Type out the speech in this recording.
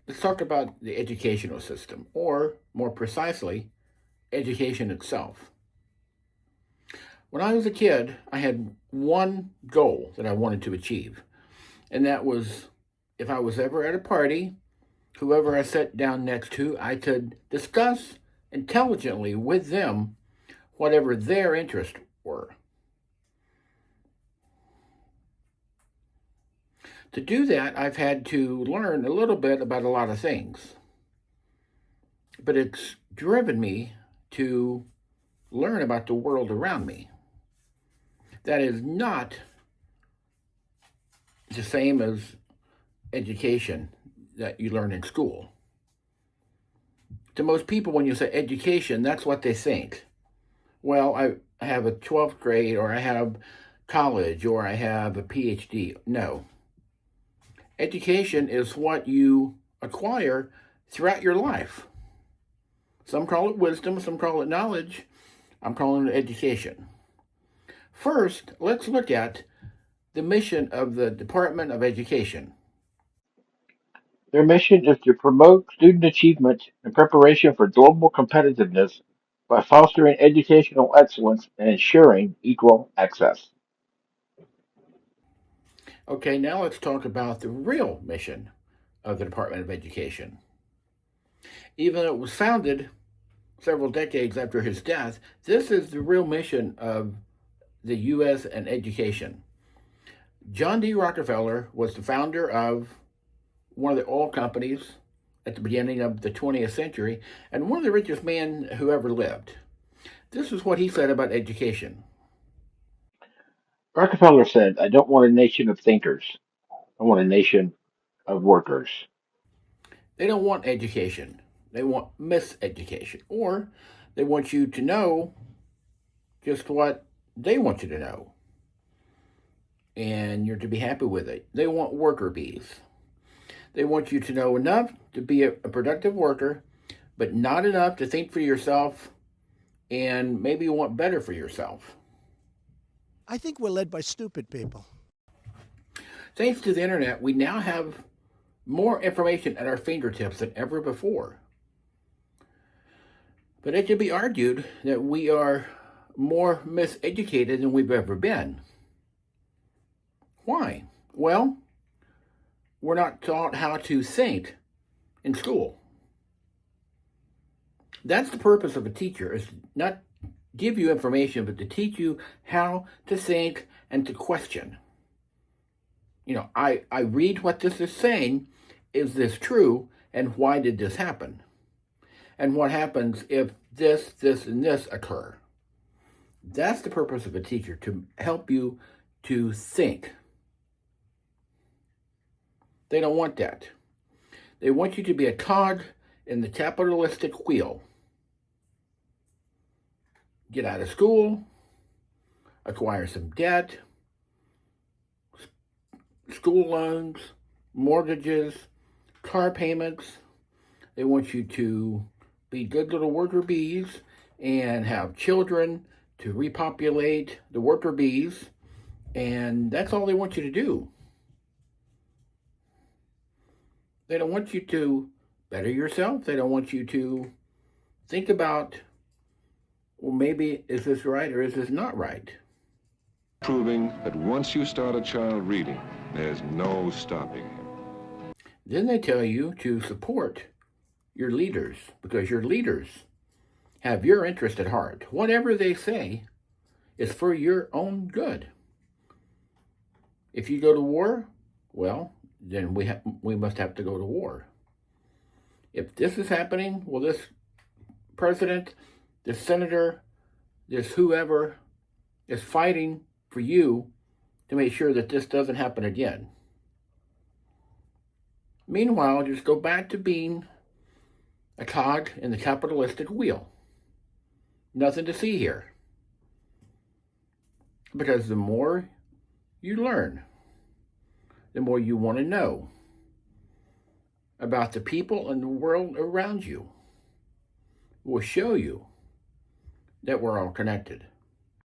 Let's talk about the educational system, or more precisely, education itself. When I was a kid, I had one goal that I wanted to achieve, and that was if I was ever at a party, whoever I sat down next to, I could discuss intelligently with them whatever their interests were. To do that, I've had to learn a little bit about a lot of things, but it's driven me to learn about the world around me. That is not the same as education that you learn in school. To most people, when you say education, that's what they think. Well, I have a 12th grade, or I have college, or I have a PhD. No. Education is what you acquire throughout your life. Some call it wisdom, some call it knowledge. I'm calling it education. First, let's look at the mission of the Department of Education. Their mission is to promote student achievement and preparation for global competitiveness by fostering educational excellence and ensuring equal access. Okay, now let's talk about the real mission of the Department of Education. Even though it was founded several decades after his death, this is the real mission of the U.S. and education. John D. Rockefeller was the founder of one of the oil companies at the beginning of the 20th century and one of the richest men who ever lived. This is what he said about education. Rockefeller said, I don't want a nation of thinkers. I want a nation of workers. They don't want education, they want miseducation, or they want you to know just what they want you to know, and you're to be happy with it. They want worker bees. They want you to know enough to be a productive worker, but not enough to think for yourself, and maybe you want better for yourself. I think we're led by stupid people. Thanks to the internet, we now have more information at our fingertips than ever before. But it can be argued that we are more miseducated than we've ever been. Why? Well, we're not taught how to think in school. That's the purpose of a teacher, is not give you information, but to teach you how to think and to question. I read what this is saying. Is this true? And why did this happen? And what happens if this, and this occur? That's the purpose of a teacher, to help you to think. They don't want that. They want you to be a cog in the capitalistic wheel. Get out of school, acquire some debt, school loans, mortgages, car payments. They want you to be good little worker bees and have children to repopulate the worker bees. And that's all they want you to do. They don't want you to better yourself. They don't want you to think about, well, maybe is this right or is this not right? Proving that once you start a child reading, there's no stopping him. Then they tell you to support your leaders, because your leaders have your interest at heart. Whatever they say is for your own good. If you go to war, well, then we must have to go to war. If this is happening, well, this president, this senator, this whoever is fighting for you to make sure that this doesn't happen again. Meanwhile, just go back to being a cog in the capitalistic wheel. Nothing to see here. Because the more you learn, the more you want to know about the people and the world around you. Will show you that we're all connected.